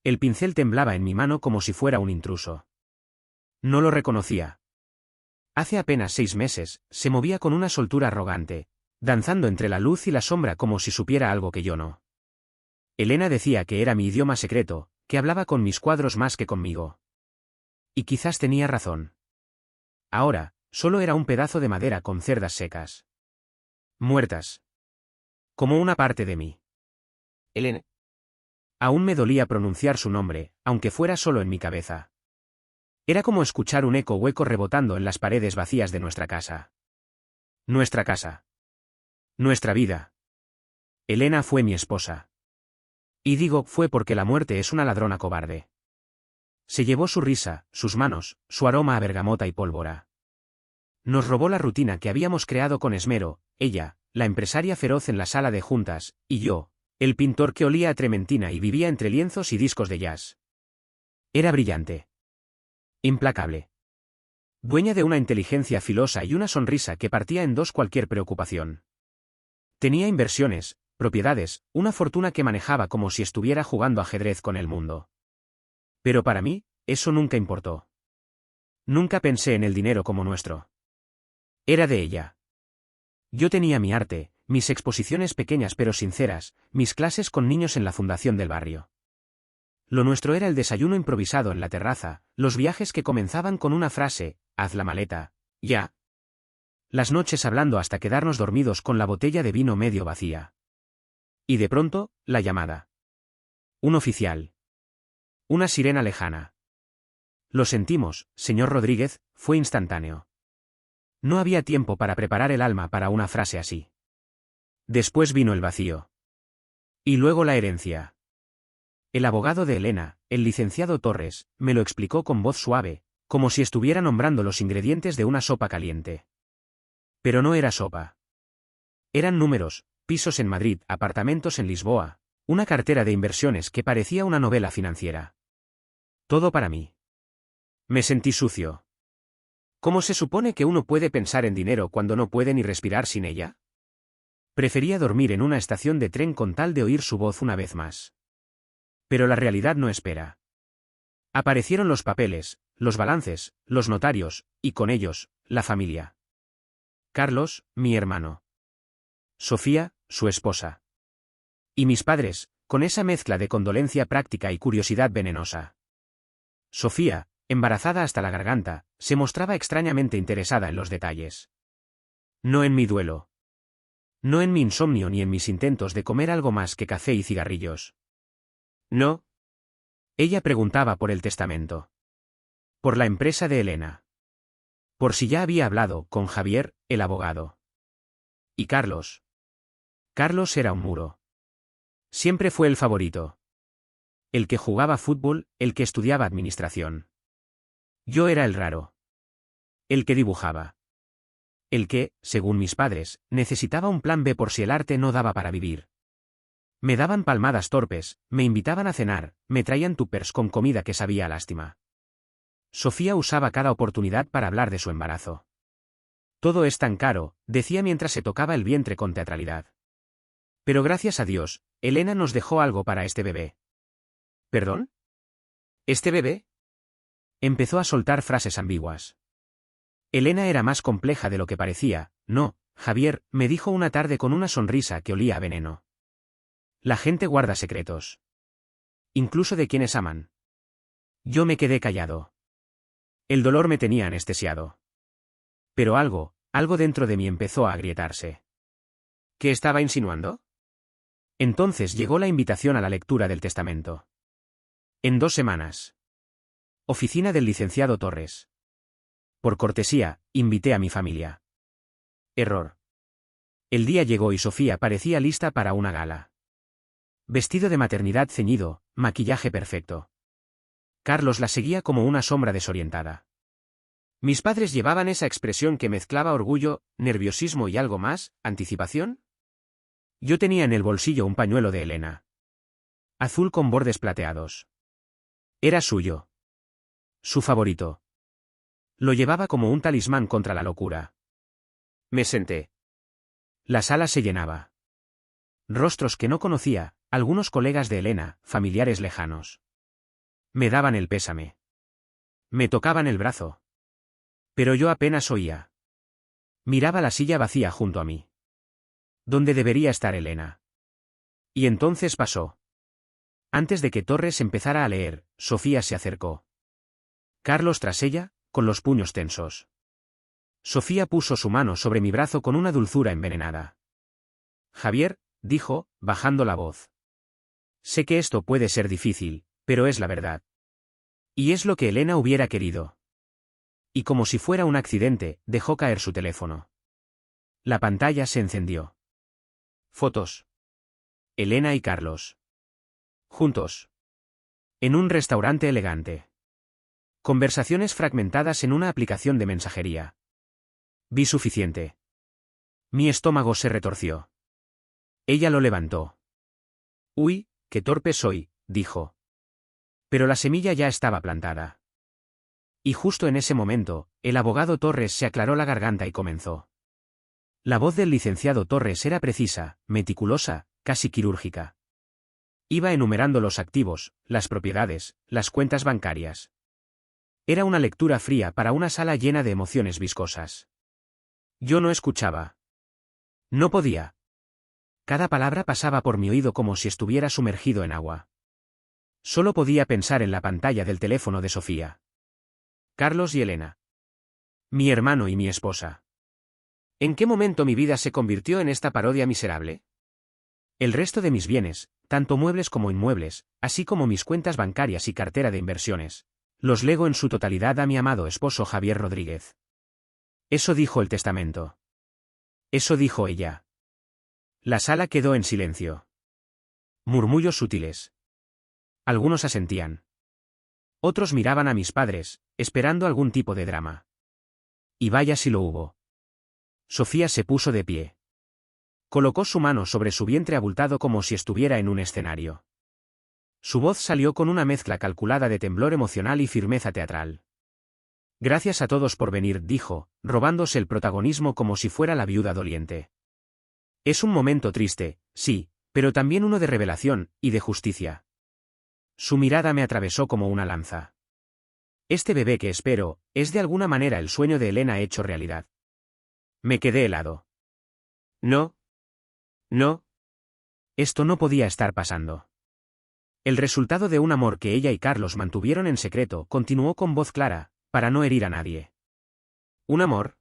El pincel temblaba en mi mano como si fuera un intruso. No lo reconocía. Hace apenas 6 meses, se movía con una soltura arrogante, danzando entre la luz y la sombra como si supiera algo que yo no. Elena decía que era mi idioma secreto, que hablaba con mis cuadros más que conmigo. Y quizás tenía razón. Ahora, solo era un pedazo de madera con cerdas secas. Muertas. Como una parte de mí. Elena. Aún me dolía pronunciar su nombre, aunque fuera solo en mi cabeza. Era como escuchar un eco hueco rebotando en las paredes vacías de nuestra casa. Nuestra casa. Nuestra vida. Elena fue mi esposa. Y digo fue porque la muerte es una ladrona cobarde. Se llevó su risa, sus manos, su aroma a bergamota y pólvora. Nos robó la rutina que habíamos creado con esmero, ella, la empresaria feroz en la sala de juntas, y yo, el pintor que olía a trementina y vivía entre lienzos y discos de jazz. Era brillante. Implacable. Dueña de una inteligencia filosa y una sonrisa que partía en dos cualquier preocupación. Tenía inversiones, propiedades, una fortuna que manejaba como si estuviera jugando ajedrez con el mundo. Pero para mí, eso nunca importó. Nunca pensé en el dinero como nuestro. Era de ella. Yo tenía mi arte, mis exposiciones pequeñas pero sinceras, mis clases con niños en la fundación del barrio. Lo nuestro era el desayuno improvisado en la terraza, los viajes que comenzaban con una frase, haz la maleta, ya. Las noches hablando hasta quedarnos dormidos con la botella de vino medio vacía. Y de pronto, la llamada. Un oficial. Una sirena lejana. Lo sentimos, señor Rodríguez, fue instantáneo. No había tiempo para preparar el alma para una frase así. Después vino el vacío. Y luego la herencia. El abogado de Elena, el licenciado Torres, me lo explicó con voz suave, como si estuviera nombrando los ingredientes de una sopa caliente. Pero no era sopa. Eran números, pisos en Madrid, apartamentos en Lisboa, una cartera de inversiones que parecía una novela financiera. Todo para mí. Me sentí sucio. ¿Cómo se supone que uno puede pensar en dinero cuando no puede ni respirar sin ella? Prefería dormir en una estación de tren con tal de oír su voz una vez más. Pero la realidad no espera. Aparecieron los papeles, los balances, los notarios, y con ellos, la familia. Carlos, mi hermano. Sofía, su esposa. Y mis padres, con esa mezcla de condolencia práctica y curiosidad venenosa. Sofía, embarazada hasta la garganta, se mostraba extrañamente interesada en los detalles. No en mi duelo. No en mi insomnio ni en mis intentos de comer algo más que café y cigarrillos. No. Ella preguntaba por el testamento. Por la empresa de Elena. Por si ya había hablado con Javier, el abogado. Y Carlos. Carlos era un muro. Siempre fue el favorito. El que jugaba fútbol, el que estudiaba administración. Yo era el raro. El que dibujaba. El que, según mis padres, necesitaba un plan B por si el arte no daba para vivir. Me daban palmadas torpes, me invitaban a cenar, me traían tupers con comida que sabía a lástima. Sofía usaba cada oportunidad para hablar de su embarazo. Todo es tan caro, decía mientras se tocaba el vientre con teatralidad. Pero gracias a Dios, Elena nos dejó algo para este bebé. ¿Perdón? ¿Este bebé? Empezó a soltar frases ambiguas. Elena era más compleja de lo que parecía, no, Javier, me dijo una tarde con una sonrisa que olía a veneno. La gente guarda secretos. Incluso de quienes aman. Yo me quedé callado. El dolor me tenía anestesiado. Pero algo dentro de mí empezó a agrietarse. ¿Qué estaba insinuando? Entonces llegó la invitación a la lectura del testamento. En 2 semanas. Oficina del licenciado Torres. Por cortesía, invité a mi familia. Error. El día llegó y Sofía parecía lista para una gala. Vestido de maternidad ceñido, maquillaje perfecto. Carlos la seguía como una sombra desorientada. Mis padres llevaban esa expresión que mezclaba orgullo, nerviosismo y algo más, anticipación. Yo tenía en el bolsillo un pañuelo de Elena. Azul con bordes plateados. Era suyo. Su favorito. Lo llevaba como un talismán contra la locura. Me senté. La sala se llenaba. Rostros que no conocía, algunos colegas de Elena, familiares lejanos. Me daban el pésame. Me tocaban el brazo. Pero yo apenas oía. Miraba la silla vacía junto a mí. ¿Dónde debería estar Elena? Y entonces pasó. Antes de que Torres empezara a leer, Sofía se acercó. Carlos tras ella, con los puños tensos. Sofía puso su mano sobre mi brazo con una dulzura envenenada. Javier, dijo, bajando la voz. Sé que esto puede ser difícil, pero es la verdad. Y es lo que Elena hubiera querido. Y como si fuera un accidente, dejó caer su teléfono. La pantalla se encendió. Fotos. Elena y Carlos. Juntos. En un restaurante elegante. Conversaciones fragmentadas en una aplicación de mensajería. Vi suficiente. Mi estómago se retorció. Ella lo levantó. Uy, qué torpe soy, dijo. Pero la semilla ya estaba plantada. Y justo en ese momento, el abogado Torres se aclaró la garganta y comenzó. La voz del licenciado Torres era precisa, meticulosa, casi quirúrgica. Iba enumerando los activos, las propiedades, las cuentas bancarias. Era una lectura fría para una sala llena de emociones viscosas. Yo no escuchaba. No podía. Cada palabra pasaba por mi oído como si estuviera sumergido en agua. Solo podía pensar en la pantalla del teléfono de Sofía. Carlos y Elena. Mi hermano y mi esposa. ¿En qué momento mi vida se convirtió en esta parodia miserable? El resto de mis bienes, tanto muebles como inmuebles, así como mis cuentas bancarias y cartera de inversiones, los lego en su totalidad a mi amado esposo Javier Rodríguez. Eso dijo el testamento. Eso dijo ella. La sala quedó en silencio. Murmullos sutiles. Algunos asentían. Otros miraban a mis padres, esperando algún tipo de drama. Y vaya si lo hubo. Sofía se puso de pie. Colocó su mano sobre su vientre abultado como si estuviera en un escenario. Su voz salió con una mezcla calculada de temblor emocional y firmeza teatral. Gracias a todos por venir, dijo, robándose el protagonismo como si fuera la viuda doliente. Es un momento triste, sí, pero también uno de revelación y de justicia. Su mirada me atravesó como una lanza. Este bebé que espero, es de alguna manera el sueño de Elena hecho realidad. Me quedé helado. No. No. Esto no podía estar pasando. El resultado de un amor que ella y Carlos mantuvieron en secreto, continuó con voz clara, para no herir a nadie. ¿Un amor?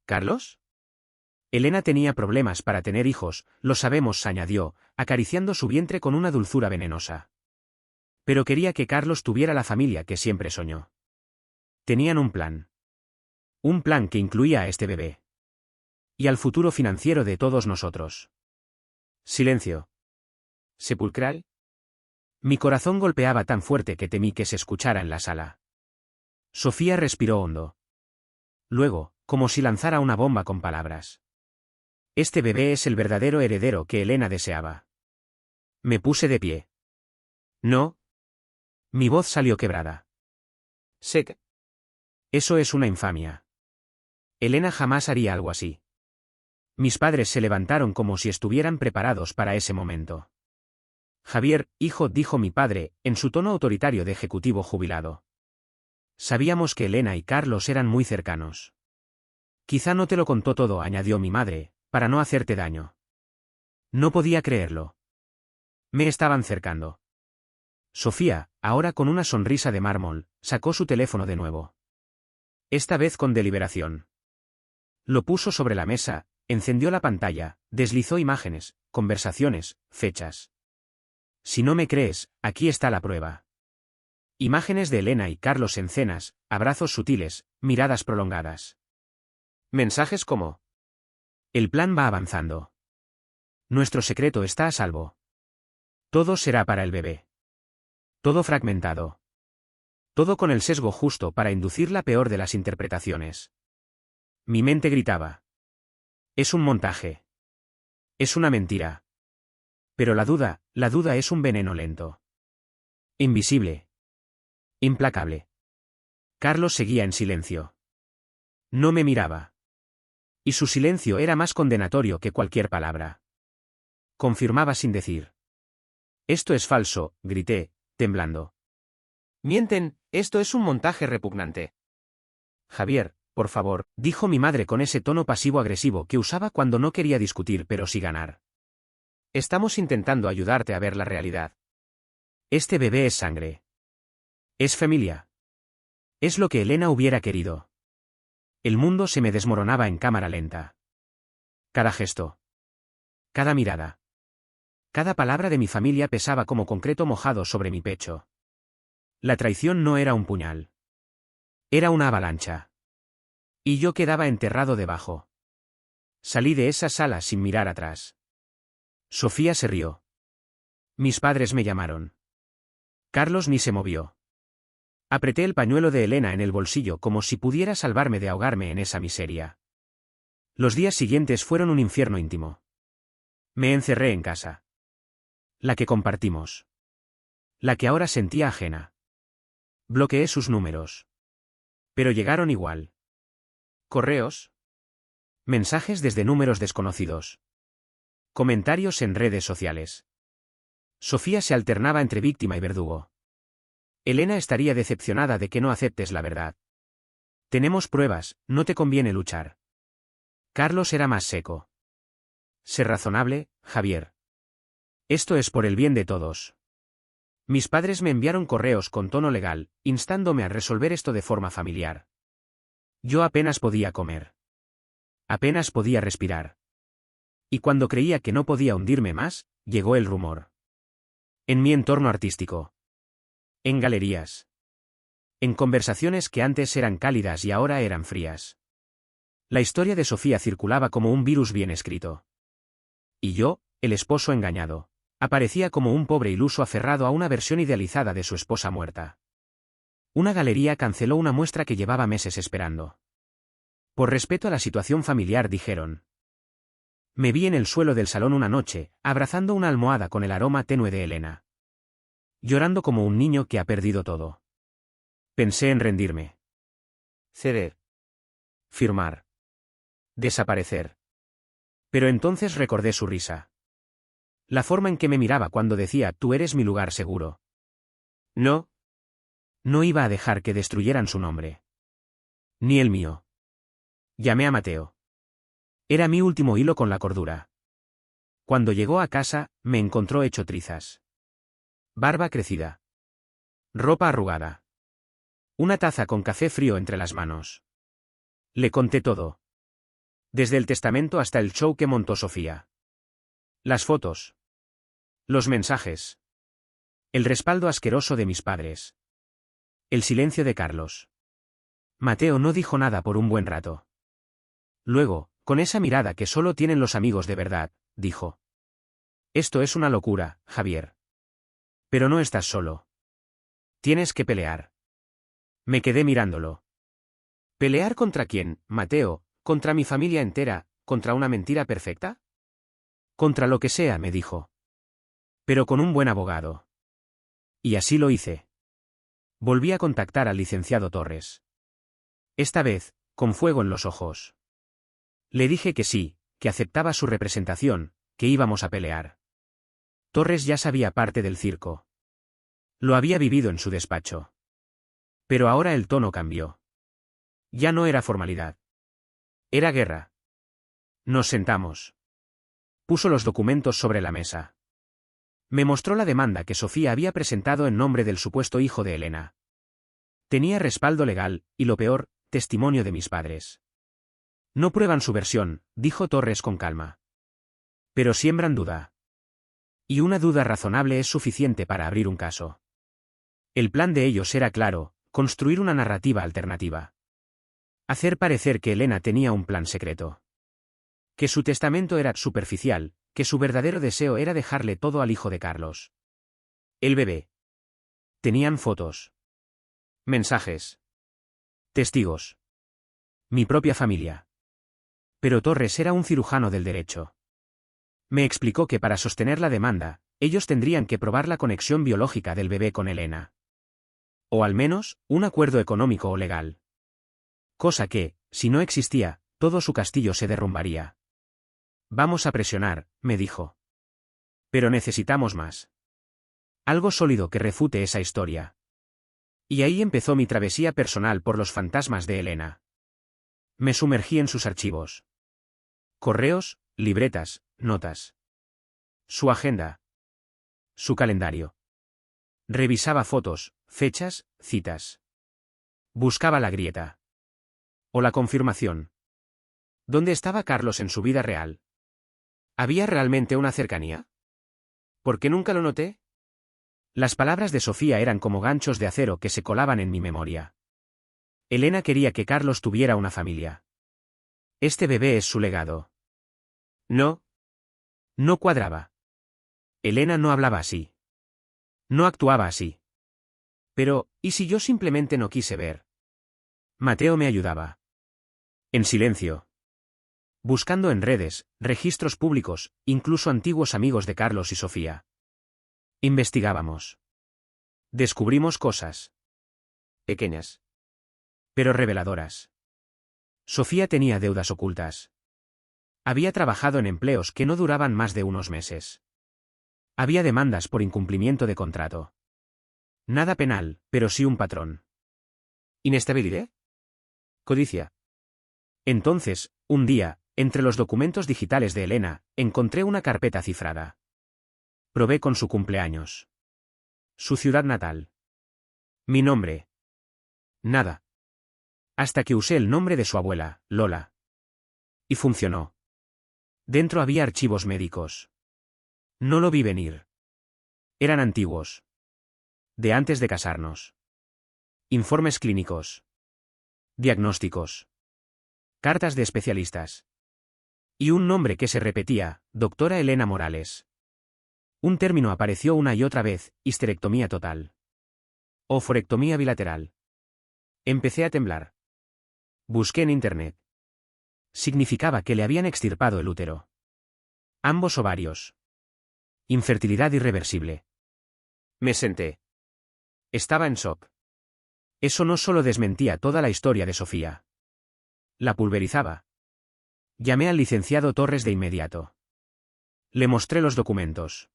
¿Carlos? Elena tenía problemas para tener hijos, lo sabemos, añadió, acariciando su vientre con una dulzura venenosa. Pero quería que Carlos tuviera la familia que siempre soñó. Tenían un plan. Un plan que incluía a este bebé. Y al futuro financiero de todos nosotros. Silencio. Sepulcral. Mi corazón golpeaba tan fuerte que temí que se escuchara en la sala. Sofía respiró hondo. Luego, como si lanzara una bomba con palabras. Este bebé es el verdadero heredero que Elena deseaba. Me puse de pie. No. Mi voz salió quebrada. Sé. Eso es una infamia. Elena jamás haría algo así. Mis padres se levantaron como si estuvieran preparados para ese momento. Javier, hijo, dijo mi padre, en su tono autoritario de ejecutivo jubilado. Sabíamos que Elena y Carlos eran muy cercanos. Quizá no te lo contó todo, añadió mi madre, para no hacerte daño. No podía creerlo. Me estaban cercando. Sofía, ahora con una sonrisa de mármol, sacó su teléfono de nuevo. Esta vez con deliberación. Lo puso sobre la mesa, encendió la pantalla, deslizó imágenes, conversaciones, fechas. Si no me crees, aquí está la prueba. Imágenes de Elena y Carlos en cenas, abrazos sutiles, miradas prolongadas. Mensajes como: el plan va avanzando. Nuestro secreto está a salvo. Todo será para el bebé. Todo fragmentado. Todo con el sesgo justo para inducir la peor de las interpretaciones. Mi mente gritaba. Es un montaje. Es una mentira. Pero la duda es un veneno lento. Invisible. Implacable. Carlos seguía en silencio. No me miraba. Y su silencio era más condenatorio que cualquier palabra. Confirmaba sin decir. Esto es falso, grité, temblando. Mienten, esto es un montaje repugnante. Javier, por favor, dijo mi madre con ese tono pasivo-agresivo que usaba cuando no quería discutir pero sí ganar. Estamos intentando ayudarte a ver la realidad. Este bebé es sangre. Es familia. Es lo que Elena hubiera querido. El mundo se me desmoronaba en cámara lenta. Cada gesto. Cada mirada. Cada palabra de mi familia pesaba como concreto mojado sobre mi pecho. La traición no era un puñal. Era una avalancha. Y yo quedaba enterrado debajo. Salí de esa sala sin mirar atrás. Sofía se rió. Mis padres me llamaron. Carlos ni se movió. Apreté el pañuelo de Elena en el bolsillo como si pudiera salvarme de ahogarme en esa miseria. Los días siguientes fueron un infierno íntimo. Me encerré en casa. La que compartimos. La que ahora sentía ajena. Bloqueé sus números. Pero llegaron igual. Correos. Mensajes desde números desconocidos. Comentarios en redes sociales. Sofía se alternaba entre víctima y verdugo. Elena estaría decepcionada de que no aceptes la verdad. Tenemos pruebas, no te conviene luchar. Carlos era más seco. Sé razonable, Javier. Esto es por el bien de todos. Mis padres me enviaron correos con tono legal, instándome a resolver esto de forma familiar. Yo apenas podía comer. Apenas podía respirar. Y cuando creía que no podía hundirme más, llegó el rumor. En mi entorno artístico. En galerías. En conversaciones que antes eran cálidas y ahora eran frías. La historia de Sofía circulaba como un virus bien escrito. Y yo, el esposo engañado, aparecía como un pobre iluso aferrado a una versión idealizada de su esposa muerta. Una galería canceló una muestra que llevaba meses esperando. Por respeto a la situación familiar dijeron. Me vi en el suelo del salón una noche, abrazando una almohada con el aroma tenue de Elena. Llorando como un niño que ha perdido todo. Pensé en rendirme. Ceder. Firmar. Desaparecer. Pero entonces recordé su risa. La forma en que me miraba cuando decía, tú eres mi lugar seguro. No. No iba a dejar que destruyeran su nombre. Ni el mío. Llamé a Mateo. Era mi último hilo con la cordura. Cuando llegó a casa, me encontró hecho trizas. Barba crecida. Ropa arrugada. Una taza con café frío entre las manos. Le conté todo. Desde el testamento hasta el show que montó Sofía. Las fotos. Los mensajes. El respaldo asqueroso de mis padres. El silencio de Carlos. Mateo no dijo nada por un buen rato. Luego, con esa mirada que solo tienen los amigos de verdad, dijo. Esto es una locura, Javier. Pero no estás solo. Tienes que pelear. Me quedé mirándolo. ¿Pelear contra quién, Mateo? ¿Contra mi familia entera? ¿Contra una mentira perfecta? Contra lo que sea, me dijo. Pero con un buen abogado. Y así lo hice. Volví a contactar al licenciado Torres. Esta vez, con fuego en los ojos. Le dije que sí, que aceptaba su representación, que íbamos a pelear. Torres ya sabía parte del circo. Lo había vivido en su despacho. Pero ahora el tono cambió. Ya no era formalidad. Era guerra. Nos sentamos. Puso los documentos sobre la mesa. Me mostró la demanda que Sofía había presentado en nombre del supuesto hijo de Elena. Tenía respaldo legal, y lo peor, testimonio de mis padres. No prueban su versión, dijo Torres con calma. Pero siembran duda. Y una duda razonable es suficiente para abrir un caso. El plan de ellos era claro, construir una narrativa alternativa. Hacer parecer que Elena tenía un plan secreto. Que su testamento era superficial, que su verdadero deseo era dejarle todo al hijo de Carlos. El bebé. Tenían fotos. Mensajes. Testigos. Mi propia familia. Pero Torres era un cirujano del derecho. Me explicó que para sostener la demanda, ellos tendrían que probar la conexión biológica del bebé con Elena. O al menos, un acuerdo económico o legal. Cosa que, si no existía, todo su castillo se derrumbaría. Vamos a presionar, me dijo. Pero necesitamos más. Algo sólido que refute esa historia. Y ahí empezó mi travesía personal por los fantasmas de Elena. Me sumergí en sus archivos. Correos, libretas, notas. Su agenda. Su calendario. Revisaba fotos, fechas, citas. Buscaba la grieta. O la confirmación. ¿Dónde estaba Carlos en su vida real? ¿Había realmente una cercanía? ¿Por qué nunca lo noté? Las palabras de Sofía eran como ganchos de acero que se colaban en mi memoria. Elena quería que Carlos tuviera una familia. Este bebé es su legado. No. No cuadraba. Elena no hablaba así. No actuaba así. Pero, ¿y si yo simplemente no quise ver? Mateo me ayudaba. En silencio. Buscando en redes, registros públicos, incluso antiguos amigos de Carlos y Sofía. Investigábamos. Descubrimos cosas. Pequeñas. Pero reveladoras. Sofía tenía deudas ocultas. Había trabajado en empleos que no duraban más de unos meses. Había demandas por incumplimiento de contrato. Nada penal, pero sí un patrón. ¿Inestabilidad? Codicia. Entonces, un día, entre los documentos digitales de Elena, encontré una carpeta cifrada. Probé con su cumpleaños. Su ciudad natal. Mi nombre. Nada. Hasta que usé el nombre de su abuela, Lola. Y funcionó. Dentro había archivos médicos. No lo vi venir. Eran antiguos. De antes de casarnos. Informes clínicos. Diagnósticos. Cartas de especialistas. Y un nombre que se repetía, doctora Elena Morales. Un término apareció una y otra vez, histerectomía total. Oforectomía bilateral. Empecé a temblar. Busqué en internet. Significaba que le habían extirpado el útero. Ambos ovarios. Infertilidad irreversible. Me senté. Estaba en shock. Eso no solo desmentía toda la historia de Sofía. La pulverizaba. Llamé al licenciado Torres de inmediato. Le mostré los documentos.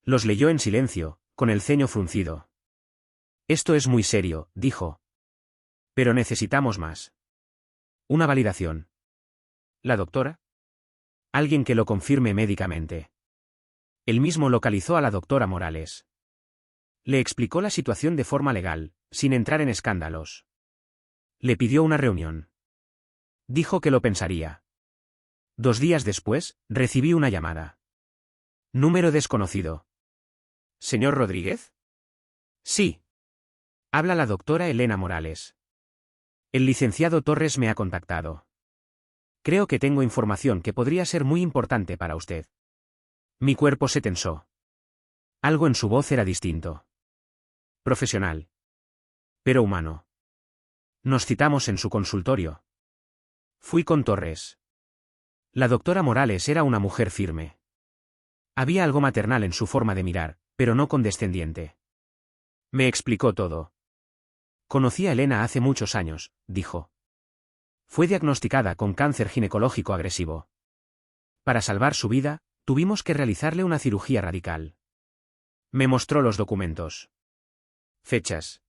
Los leyó en silencio, con el ceño fruncido. Esto es muy serio, dijo. Pero necesitamos más. Una validación. ¿La doctora? Alguien que lo confirme médicamente. Él mismo localizó a la doctora Morales. Le explicó la situación de forma legal, sin entrar en escándalos. Le pidió una reunión. Dijo que lo pensaría. 2 días después, recibí una llamada. Número desconocido. ¿Señor Rodríguez? Sí. Habla la doctora Elena Morales. El licenciado Torres me ha contactado. Creo que tengo información que podría ser muy importante para usted. Mi cuerpo se tensó. Algo en su voz era distinto. Profesional. Pero humano. Nos citamos en su consultorio. Fui con Torres. La doctora Morales era una mujer firme. Había algo maternal en su forma de mirar, pero no condescendiente. Me explicó todo. Conocí a Elena hace muchos años, dijo. Fue diagnosticada con cáncer ginecológico agresivo. Para salvar su vida, tuvimos que realizarle una cirugía radical. Me mostró los documentos. Fechas.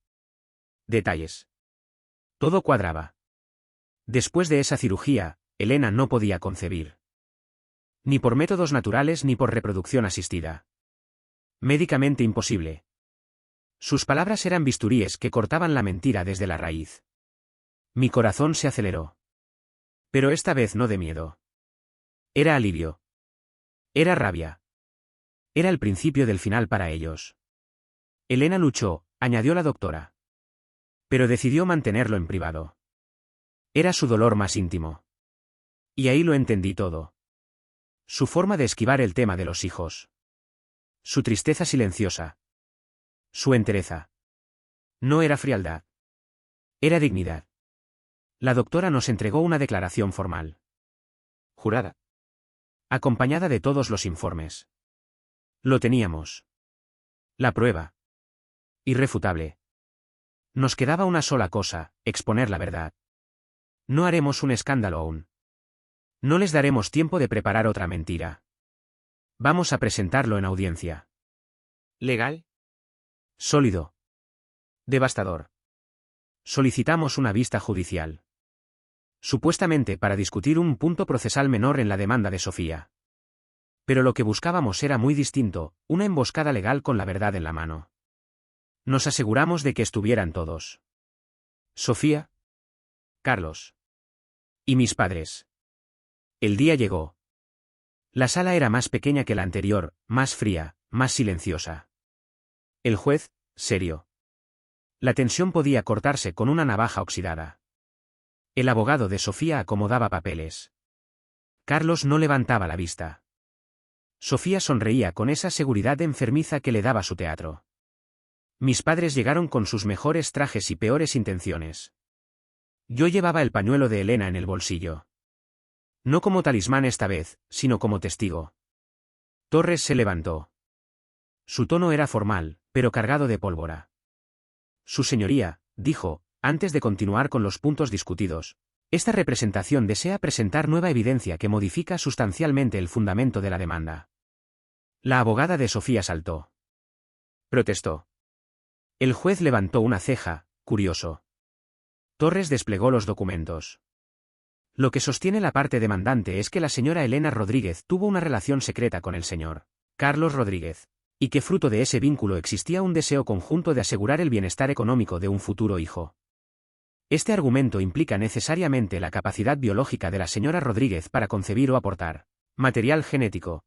Detalles. Todo cuadraba. Después de esa cirugía, Elena no podía concebir. Ni por métodos naturales ni por reproducción asistida. Médicamente imposible. Sus palabras eran bisturíes que cortaban la mentira desde la raíz. Mi corazón se aceleró. Pero esta vez no de miedo. Era alivio. Era rabia. Era el principio del final para ellos. Elena luchó, añadió la doctora. Pero decidió mantenerlo en privado. Era su dolor más íntimo. Y ahí lo entendí todo. Su forma de esquivar el tema de los hijos. Su tristeza silenciosa. Su entereza. No era frialdad. Era dignidad. La doctora nos entregó una declaración formal. Jurada. Acompañada de todos los informes. Lo teníamos. La prueba. Irrefutable. Nos quedaba una sola cosa, exponer la verdad. No haremos un escándalo aún. No les daremos tiempo de preparar otra mentira. Vamos a presentarlo en audiencia. ¿Legal? Sólido. Devastador. Solicitamos una vista judicial. Supuestamente para discutir un punto procesal menor en la demanda de Sofía. Pero lo que buscábamos era muy distinto, una emboscada legal con la verdad en la mano. Nos aseguramos de que estuvieran todos. Sofía, Carlos y mis padres. El día llegó. La sala era más pequeña que la anterior, más fría, más silenciosa. El juez, serio. La tensión podía cortarse con una navaja oxidada. El abogado de Sofía acomodaba papeles. Carlos no levantaba la vista. Sofía sonreía con esa seguridad enfermiza que le daba su teatro. Mis padres llegaron con sus mejores trajes y peores intenciones. Yo llevaba el pañuelo de Elena en el bolsillo. No como talismán esta vez, sino como testigo. Torres se levantó. Su tono era formal, pero cargado de pólvora. Su señoría, dijo, antes de continuar con los puntos discutidos, esta representación desea presentar nueva evidencia que modifica sustancialmente el fundamento de la demanda. La abogada de Sofía saltó. Protestó. El juez levantó una ceja, curioso. Torres desplegó los documentos. Lo que sostiene la parte demandante es que la señora Elena Rodríguez tuvo una relación secreta con el señor Carlos Rodríguez, y que fruto de ese vínculo existía un deseo conjunto de asegurar el bienestar económico de un futuro hijo. Este argumento implica necesariamente la capacidad biológica de la señora Rodríguez para concebir o aportar material genético.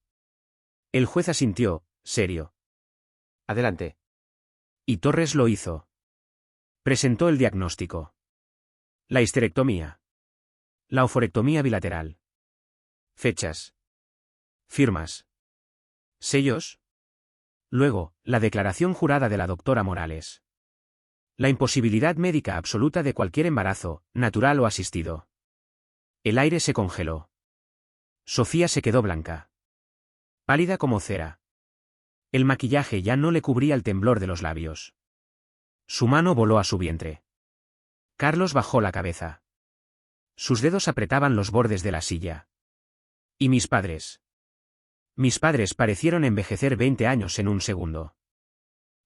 El juez asintió, serio. Adelante. Y Torres lo hizo. Presentó el diagnóstico. La histerectomía. La oforectomía bilateral. Fechas. Firmas. Sellos. Luego, la declaración jurada de la doctora Morales. La imposibilidad médica absoluta de cualquier embarazo, natural o asistido. El aire se congeló. Sofía se quedó blanca. Pálida como cera. El maquillaje ya no le cubría el temblor de los labios. Su mano voló a su vientre. Carlos bajó la cabeza. Sus dedos apretaban los bordes de la silla. ¿Y mis padres? Mis padres parecieron envejecer 20 años en un segundo.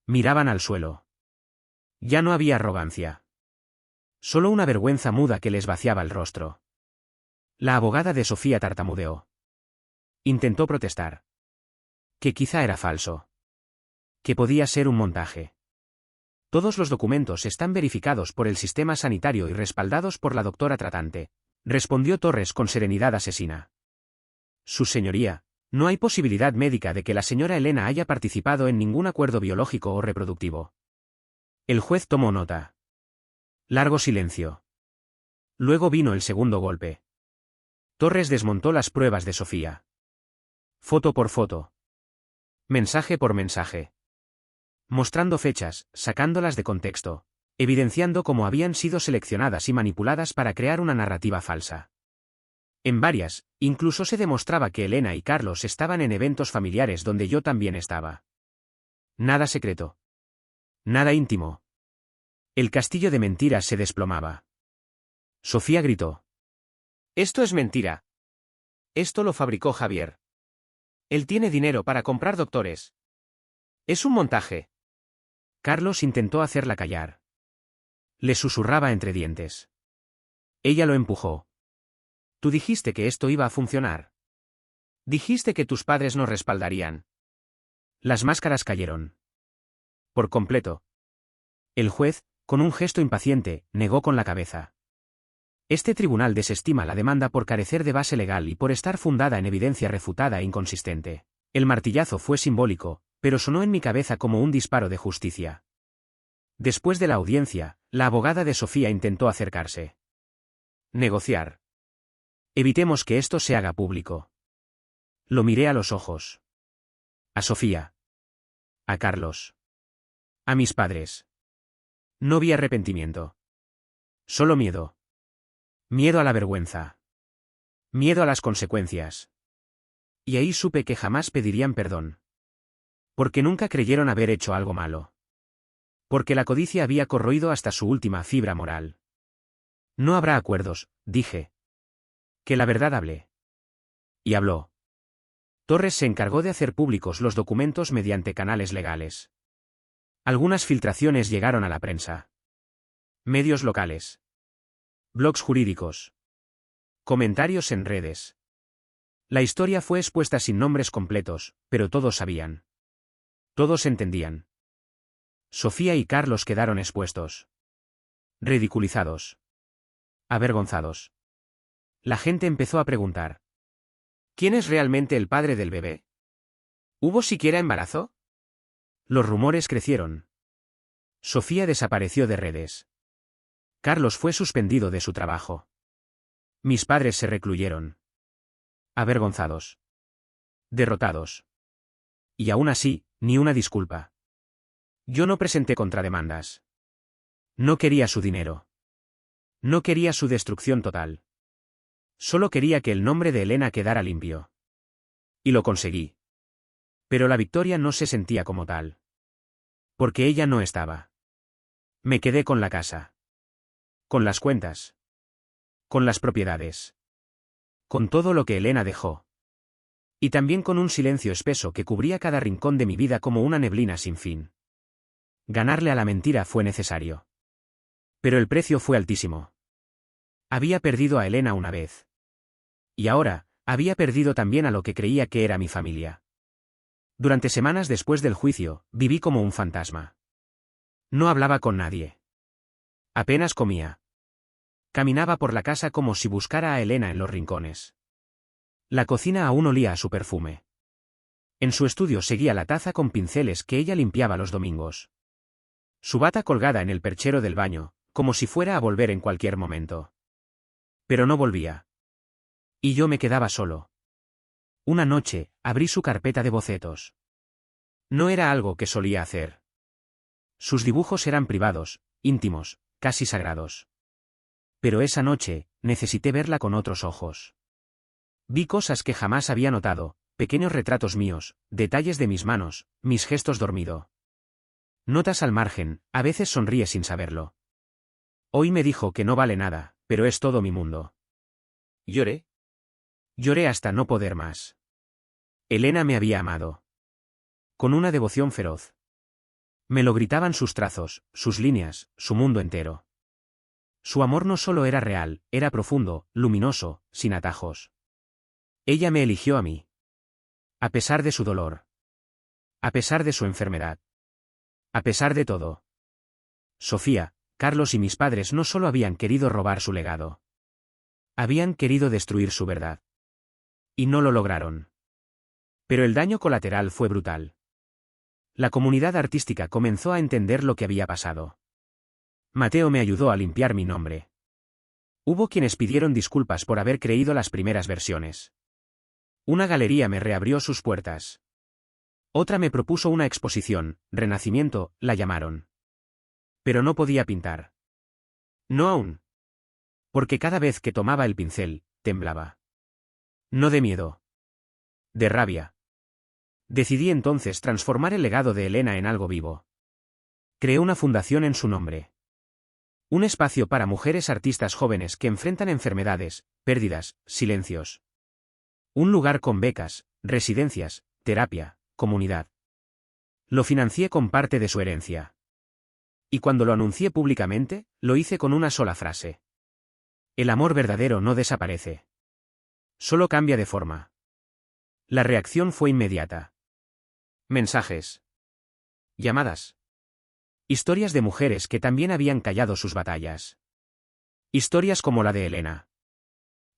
Miraban al suelo. Ya no había arrogancia. Solo una vergüenza muda que les vaciaba el rostro. La abogada de Sofía tartamudeó. Intentó protestar. Que quizá era falso. Que podía ser un montaje. Todos los documentos están verificados por el sistema sanitario y respaldados por la doctora tratante, respondió Torres con serenidad asesina. Su señoría, no hay posibilidad médica de que la señora Elena haya participado en ningún acuerdo biológico o reproductivo. El juez tomó nota. Largo silencio. Luego vino el segundo golpe. Torres desmontó las pruebas de Sofía. Foto por foto. Mensaje por mensaje. Mostrando fechas, sacándolas de contexto, evidenciando cómo habían sido seleccionadas y manipuladas para crear una narrativa falsa. En varias, incluso se demostraba que Elena y Carlos estaban en eventos familiares donde yo también estaba. Nada secreto. Nada íntimo. El castillo de mentiras se desplomaba. Sofía gritó. Esto es mentira. Esto lo fabricó Javier. Él tiene dinero para comprar doctores. Es un montaje. Carlos intentó hacerla callar. Le susurraba entre dientes. Ella lo empujó. Tú dijiste que esto iba a funcionar. Dijiste que tus padres nos respaldarían. Las máscaras cayeron. Por completo. El juez, con un gesto impaciente, negó con la cabeza. Este tribunal desestima la demanda por carecer de base legal y por estar fundada en evidencia refutada e inconsistente. El martillazo fue simbólico, pero sonó en mi cabeza como un disparo de justicia. Después de la audiencia, la abogada de Sofía intentó acercarse. Negociar. Evitemos que esto se haga público. Lo miré a los ojos. A Sofía. A Carlos. A mis padres. No vi arrepentimiento. Solo miedo. Miedo a la vergüenza. Miedo a las consecuencias. Y ahí supe que jamás pedirían perdón. Porque nunca creyeron haber hecho algo malo. Porque la codicia había corroído hasta su última fibra moral. No habrá acuerdos, dije. Que la verdad hable. Y habló. Torres se encargó de hacer públicos los documentos mediante canales legales. Algunas filtraciones llegaron a la prensa. Medios locales. Blogs jurídicos. Comentarios en redes. La historia fue expuesta sin nombres completos, pero todos sabían. Todos entendían. Sofía y Carlos quedaron expuestos. Ridiculizados. Avergonzados. La gente empezó a preguntar. ¿Quién es realmente el padre del bebé? ¿Hubo siquiera embarazo? Los rumores crecieron. Sofía desapareció de redes. Carlos fue suspendido de su trabajo. Mis padres se recluyeron. Avergonzados. Derrotados. Y aún así, ni una disculpa. Yo no presenté contrademandas. No quería su dinero. No quería su destrucción total. Solo quería que el nombre de Elena quedara limpio. Y lo conseguí. Pero la victoria no se sentía como tal. Porque ella no estaba. Me quedé con la casa. Con las cuentas. Con las propiedades. Con todo lo que Elena dejó. Y también con un silencio espeso que cubría cada rincón de mi vida como una neblina sin fin. Ganarle a la mentira fue necesario. Pero el precio fue altísimo. Había perdido a Elena una vez. Y ahora, había perdido también a lo que creía que era mi familia. Durante semanas después del juicio, viví como un fantasma. No hablaba con nadie. Apenas comía. Caminaba por la casa como si buscara a Elena en los rincones. La cocina aún olía a su perfume. En su estudio seguía la taza con pinceles que ella limpiaba los domingos. Su bata colgada en el perchero del baño, como si fuera a volver en cualquier momento. Pero no volvía. Y yo me quedaba solo. Una noche, abrí su carpeta de bocetos. No era algo que solía hacer. Sus dibujos eran privados, íntimos, casi sagrados. Pero esa noche, necesité verla con otros ojos. Vi cosas que jamás había notado, pequeños retratos míos, detalles de mis manos, mis gestos dormido. Notas al margen, a veces sonríe sin saberlo. Hoy me dijo que no vale nada, pero es todo mi mundo. Lloré. Lloré hasta no poder más. Elena me había amado. Con una devoción feroz. Me lo gritaban sus trazos, sus líneas, su mundo entero. Su amor no solo era real, era profundo, luminoso, sin atajos. Ella me eligió a mí. A pesar de su dolor. A pesar de su enfermedad. A pesar de todo. Sofía, Carlos y mis padres no solo habían querido robar su legado. Habían querido destruir su verdad. Y no lo lograron. Pero el daño colateral fue brutal. La comunidad artística comenzó a entender lo que había pasado. Mateo me ayudó a limpiar mi nombre. Hubo quienes pidieron disculpas por haber creído las primeras versiones. Una galería me reabrió sus puertas. Otra me propuso una exposición, Renacimiento, la llamaron. Pero no podía pintar. No aún. Porque cada vez que tomaba el pincel, temblaba. No de miedo. De rabia. Decidí entonces transformar el legado de Elena en algo vivo. Creé una fundación en su nombre. Un espacio para mujeres artistas jóvenes que enfrentan enfermedades, pérdidas, silencios. Un lugar con becas, residencias, terapia, comunidad. Lo financié con parte de su herencia. Y cuando lo anuncié públicamente, lo hice con una sola frase. El amor verdadero no desaparece. Solo cambia de forma. La reacción fue inmediata. Mensajes. Llamadas. Historias de mujeres que también habían callado sus batallas. Historias como la de Elena.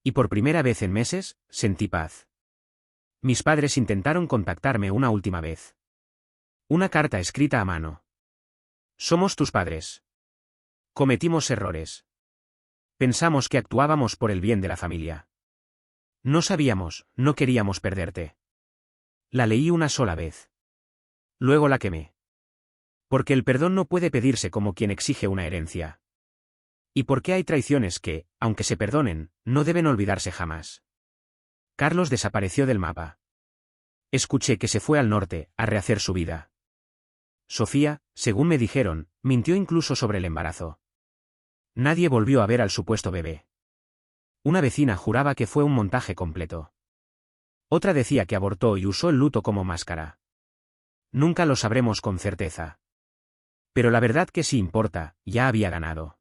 Y por primera vez en meses, sentí paz. Mis padres intentaron contactarme una última vez. Una carta escrita a mano. Somos tus padres. Cometimos errores. Pensamos que actuábamos por el bien de la familia. No sabíamos, no queríamos perderte. La leí una sola vez. Luego la quemé. Porque el perdón no puede pedirse como quien exige una herencia. Y porque hay traiciones que, aunque se perdonen, no deben olvidarse jamás. Carlos desapareció del mapa. Escuché que se fue al norte, a rehacer su vida. Sofía, según me dijeron, mintió incluso sobre el embarazo. Nadie volvió a ver al supuesto bebé. Una vecina juraba que fue un montaje completo. Otra decía que abortó y usó el luto como máscara. Nunca lo sabremos con certeza. Pero la verdad que sí importa, ya había ganado.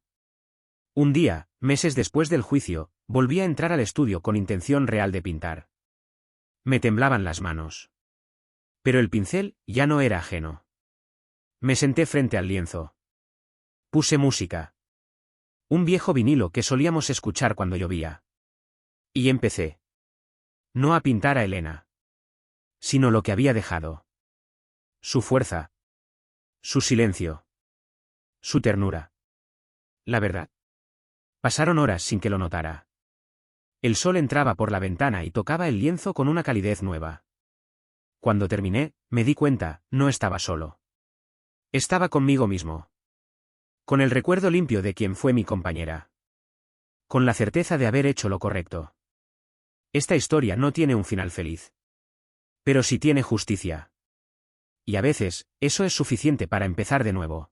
Un día, meses después del juicio, volví a entrar al estudio con intención real de pintar. Me temblaban las manos. Pero el pincel ya no era ajeno. Me senté frente al lienzo. Puse música. Un viejo vinilo que solíamos escuchar cuando llovía. Y empecé. No a pintar a Elena. Sino lo que había dejado. Su fuerza. Su silencio. Su ternura. La verdad. Pasaron horas sin que lo notara. El sol entraba por la ventana y tocaba el lienzo con una calidez nueva. Cuando terminé, me di cuenta, no estaba solo. Estaba conmigo mismo. Con el recuerdo limpio de quien fue mi compañera. Con la certeza de haber hecho lo correcto. Esta historia no tiene un final feliz. Pero sí tiene justicia. Y a veces, eso es suficiente para empezar de nuevo.